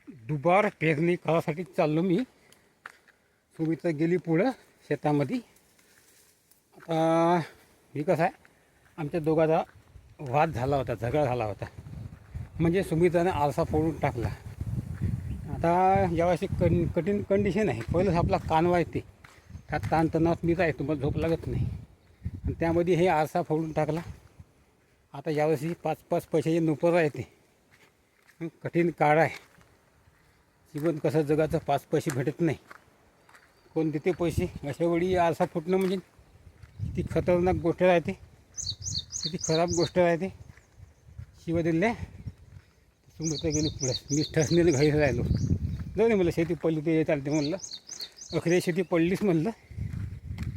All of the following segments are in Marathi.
दुबार पेरणी करासाठी चाललो मी. सुमित्रा गेली पुढं शेतामध्ये. आता हे कसं आहे, आमच्या दोघांचा वाद झाला होता, झगडा झाला होता. म्हणजे सुमित्राने आरसा फोडून टाकला. आता यावेळी कठीण कंडिशन आहे. पहिलंच आपला कानवा येते, त्यात ताणतणावात मी आहे, तुम्हाला झोप लागत नाही, आणि त्यामध्ये हे आरसा फोडून टाकला. आता यावर्षी 5-5 पैशाची नोकरा येते. कठीण काळ आहे. जीवन कसं जगाचं, 5 पैसे भेटत नाही. कोण देते पैसे? अशा वेळी आरसा फुटणं म्हणजे किती खतरनाक गोष्ट राहते, किती खराब गोष्ट राहते. शिवाय दिल्या सुमित्रा गेली पुढे. मी ठसणीला घरी राहिलो. जाऊ दे म्हणलं, शेती पडली ते चालते म्हणलं. अखेर शेती पडलीच म्हणलं.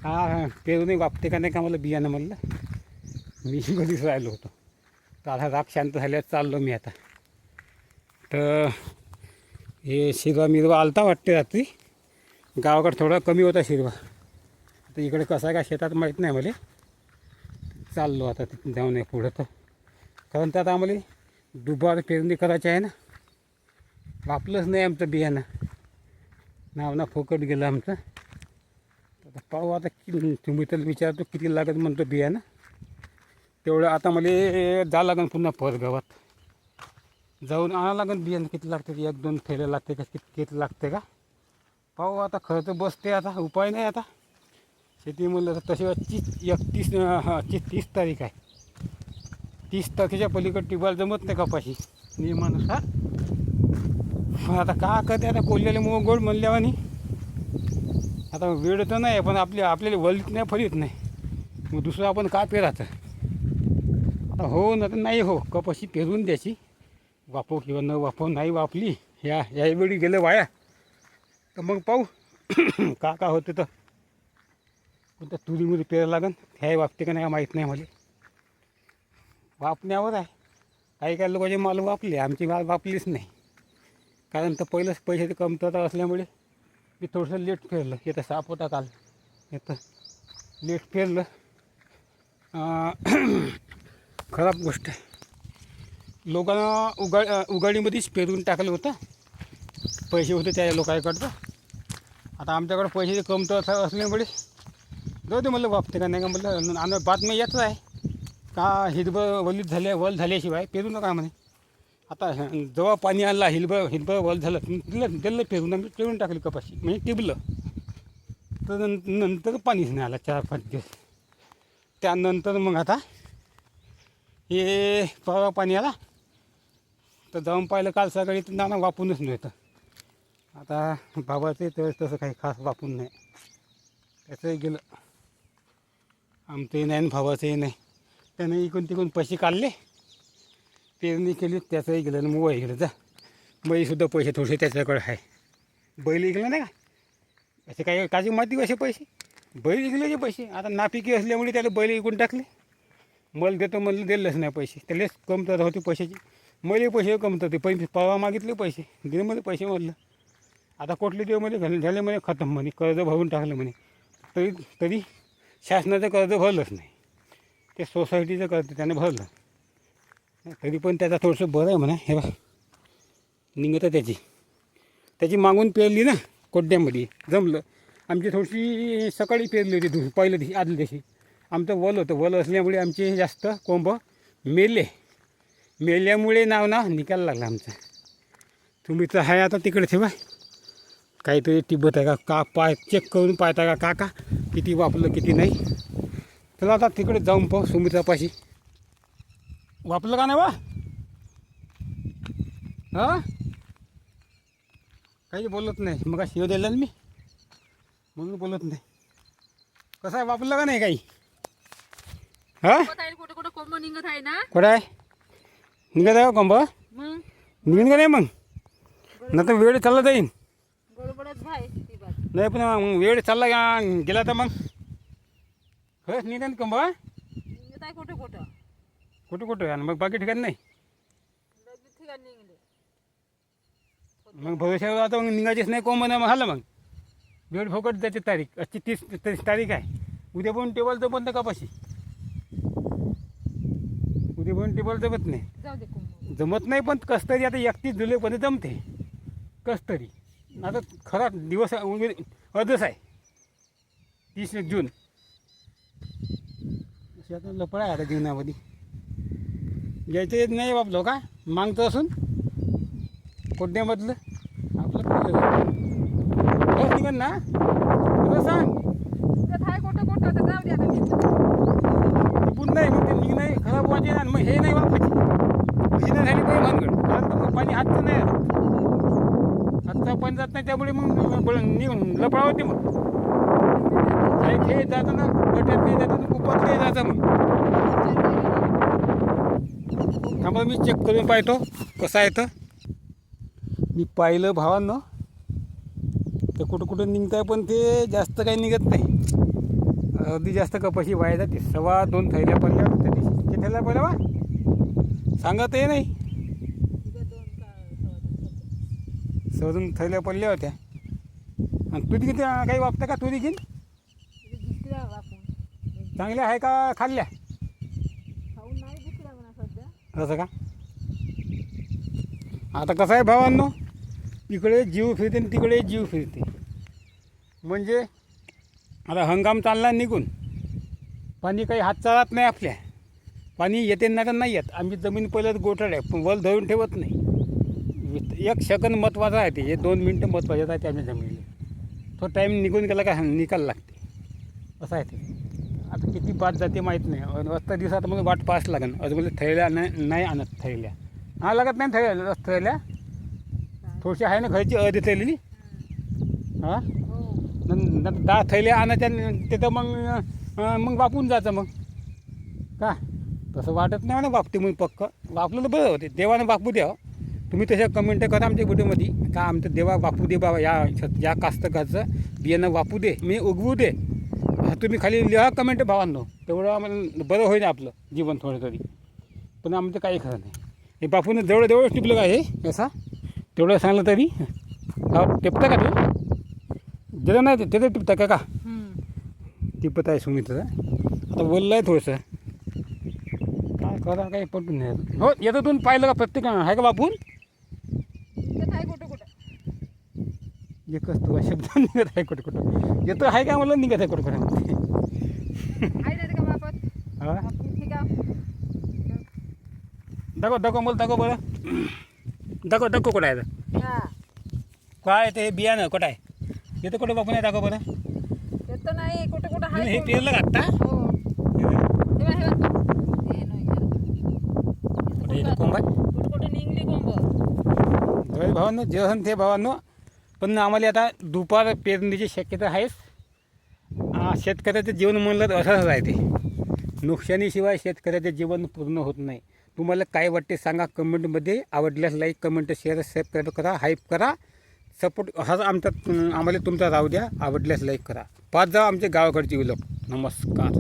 हा पेरूने वापते का नाही का मला बियाणं म्हणलं. मी घरीच राहिलो होतो. तर आता राग शांत झाल्यावर चाललो मी आता. तर हे शिरवा मिरवा आलता वाटते रात्री. गावाकडे थोडा कमी होता शिरवा. आता इकडे कसं आहे का शेतात माहीत नाही मला. चाललो आता तिथून जाऊन आहे पुढं. तर कारण त्यात आम्हाला दुबार पेरणी करायची आहे ना. वापलंच नाही आमचं बियाणं, नाव ना फुकट गेलं आमचं. आता पाहू आता तुम्ही तर विचारतो किती लागत म्हणतो बियाणं. तेवढं आता मला जा लागेल पुन्हा परगावात जाऊन आणावं लागेल बियाणं. किती लागते, 1-2 थैले लागते का, किती लागते का पाहू. आता खर्च बसते, आता उपाय नाही. आता शेती म्हणलं तर तशी 30 तारीख आहे. 30 तारखेच्या पलीकडे टिबायला जमत नाही कपाशी नियमानुसार. आता का करते, आता कोल्ह्याला मग गोड म्हणल्यावानी. आता वेळ तर नाही पण आपल्याला वलीत नाही, फलीत नाही. मग दुसरं आपण का पेरायचं. आता हो ना तर नाही हो, कपाशी पेरून द्यायची. वापव किंवा न वापव, नाही वापली यावेळी गेलं वाया तर मग पाहू का होते. तर कोणत्या तुरीमध्ये पेरायला लागेल, ह्या वापते का नाही माहीत नाही मला. वापण्यावर आहे. काही लोकांचे माल वापले, आमची माल वापलीच नाही. कारण तर पहिलंच पैशाची कमतरता असल्यामुळे मी थोडंसं लेट फेरलं. येतं साप होता काल, येतं लेट फेरलं. खराब गोष्ट आहे. लोकांना उगाडीमध्येच पेरून टाकलं होतं. पैसे होते त्या लोकांकडं. आता आमच्याकडं पैशाची कमतरता असल्यामुळे जाऊ दे म्हणलं, वापते का नाही का म्हणलं. आणि बातम्या याच आहे का हिरबं वल झाल्याशिवाय पेरू नका म्हणे. आता जेव्हा पाणी आला, हिरबं वल झालं, दिलं पेरून. आम्ही पेरून टाकली कपाशी, म्हणजे टिबलं. तर नंतर पाणीच नाही आला 4-5 दिवस. त्यानंतर मग आता हे परवा पाणी आला तर जाऊन पाहिलं काल सकाळी, तर नाना वापूनच नव्हतं. आता बाबाचं तर तसं काही खास वापून नाही. त्याचंही गेलं, आमचंही नाही आणि भावाचंही नाही. त्याने इकडून तिकडून पैसे काढले, पेरणी केली, त्याचंही गेलं. आणि मोबाईल गेलं. जा मईसुद्धा पैसे थोडेसे त्याच्याकडे आहे. बैल गेलं नाही का, असे काही काजी माहिती कसे पैसे बैल गेले पैसे. आता नापिकी असल्यामुळे त्याला बैल इकून टाकले. मला देतो म्हणलं, दिलंच नाही पैसे. त्यालाच कमतरता होती पैशाची. मला पैसे कमतरते. पैसे परवा मागितले, पैसे दिले मला पैसे. म्हणलं आता कुठले देव मध्ये झाले म्हणे, खतम म्हणे, कर्ज भरून टाकलं म्हणे. तरी शासनाचं कर्ज भरलंच नाही. ते सोसायटीचं कर्ज त्याने भरलं. तरी पण त्याचा थोडंसं बरं आहे म्हणा. हे बा निघतं त्याची मागून पेरली ना कोड्ड्यामध्ये, जमलं. आमची थोडीशी सकाळी पेरली होती पहिल्या दिवशी, आदल्या दिवशी. आमचं वल होतं. वल असल्यामुळे आमचे जास्त कोंब मेल्यामुळे नाव निकायला लागला आमचा. तुम्ही तर आहे आता तिकडे ठेवा, काहीतरी टिबत आहे का पाय चेक करून पाहता का किती वापरलं किती नाही. चला आता तिकडे जाऊन पाहू सुमित्रापाशी. वापरलं का नाही बा? हां काही बोलत नाही. मग शिव द्यायला मी म्हणून बोलत नाही. कसं आहे, वापरलं का नाही काही? हां कुठं कुठं कोंब निघत आहे ना. कुठं आहे निघत आहे कोंब? मग निघून का नाही मग? नंतर वेळ चालला जाईन. गडबडच आहे ती बात. नाही पण मग वेळ चालला गेला तर मग खरंच निघेन कोंब. निघत आहे कुठं कुठं. कुठं आणि मग बाकी ठिकाणी नाही. लगेच ठिकाणी निघले. मग भविष्यावर आता मग निघायचीच नाही कोंब ना. मग झालं मग वेळ फोकट त्याची तारीख. आजची 30 तारीख आहे. उद्या पण टेबल जमत नाही कपाशी. उद्या पण टेबल जमत नाही. जाऊ दे कोंब. जमत नाही पण कसं तरी आता 31 जुलैपर्यंत जमते. कस तरी आता खरा दिवस अर्धच आहे 30 जून. अशी आता लपड आहे आता जीवनामध्ये. घ्यायचं येत नाही बापलो का मागतं असून कोड्यामधलं आपलं निघन ना तुला सांग. निघत आहे कुठं कुठं आता जाऊ दे आता. टिपून नाही मग ते निघ नाही खराब व्हायचे ना मग हे नाही वापरायचे. अशी नाही झाली पाहिजे भानगड कारण तर मग पाणी हातचं नाही हातचा पाणी जात नाही त्यामुळे मग निघून लपडा होते मग. काही खेळ जातं ना गट्यात काही जातं ना कुपात काही जातं मग. थांबा मी चेक करून पाहतो कसं आहे तर. मी पाहिलं भावांनो तर कुठं कुठं निघत आहे पण ते जास्त काही निघत नाही. अर्धी जास्त कपाशी वाया जाते. 2.25 थैल्या पडल्या होत्या त्या दिवशी. किती थैल्या पडल्या बा सांगत आहे नाही. 2 थैल्या पडल्या होत्या. आणि तू किती काही वापता का तू देखील दिसल्या वापून चांगल्या आहे का खाल्ल्या खाऊन नाही दिसल्या म्हणा सध्या. असं का. आता कसं आहे भावांनो इकडे जीव फिरते आणि तिकडे जीव फिरते. म्हणजे आता हंगाम चालला निघून पाणी काही हात चालत नाही आपल्या. पाणी येते ना तर नाही येत. आम्ही जमीन पहिल्याच गोठड आहे पण वल धरून ठेवत नाही. 1 सेकंद महत्त्वाचा आहे ते. हे 2 मिनटं महत्त्वाचे आहे ते आमच्या जमिनीला. तो टाईम निघून गेला का निकाल लागते असं आहे ते. आता किती बाद जाते माहीत नाही. रस्ता दिवसात मला वाट पास लागेल अजून मला थैल्या नाही आणत थैल्या. हा लागत नाही थैल्या थैल्या थोडीशी आहे ना घरची अर्धी थैलेली. हां हो नंतर 10 थैल्या आणायच्या तिथं मग वापून जायचं मग का. तसं वाटत नाही म्हणा वापते म्हणून पक्क वापलं तर बरं होते. देवानं वापू द्या. तुम्ही तशा कमेंट करा आमच्या व्हिडिओमध्ये का आमचं देवा वापू दे बाबा या कास्तकाचं बियाणं वापू दे मी उगवू दे. तुम्ही खाली लिहा कमेंट भावांनो तेवढं आम्हाला बरं होईल आपलं जीवन थोडं तरी. पण आमचं काही खरं नाही. हे बापून जवळ टिपलं का हे असा तेवढं सांगलं तरी हा टिपतं का ते जरा नाही ते टिपतं का टिपत आहे सुमित्र. आता बोललं आहे थोडंसं काय करा काही पटून नाही. हो येतं तुम्ही पाहिलं का प्रत्येक आहे का बापून निघत आहे कुठं कुठं. एकच तो शब्द निघत आहे कुठं कुठं येतं आहे का मला निघत आहे कुठं कुठं आहे ना ते का बापत. हां ठीक आहे दाखव मला दाखव बरं दाखव कुठं आहे तर. हा काय ते बियाणं कुठं आहे येतं कुठं बापून आहे दाखव बरं. येत नाही कुठं कुठं तुम्ही आहे. हे पेरलं का आत्ता हो तेव्हा हे बघ. हे नाही कुठे येतं कोंब आहे कुठं कुठं निघली कोंब. जवळ भावांनो जेवण ते भावांनो. पण आम्हाला आता दुपार पेरणीची शक्यता आहेच. शेतकऱ्याचं जीवन म्हणलं तर असंच आहे ते. नुकसानीशिवाय शेतकऱ्याचं जीवन पूर्ण होत नाही. तुम्हाला काय वाटते सांगा कमेंटमध्ये. आवडल्यास लाईक कमेंट शेअर सबस्क्राईब करा हाईप करा सपोर्ट हाच आमचा आम्हाला तुमचा राहू द्या. आवडल्यास लाईक करा. पाच जावा आमच्या गावाकडची व्लॉग. नमस्कार.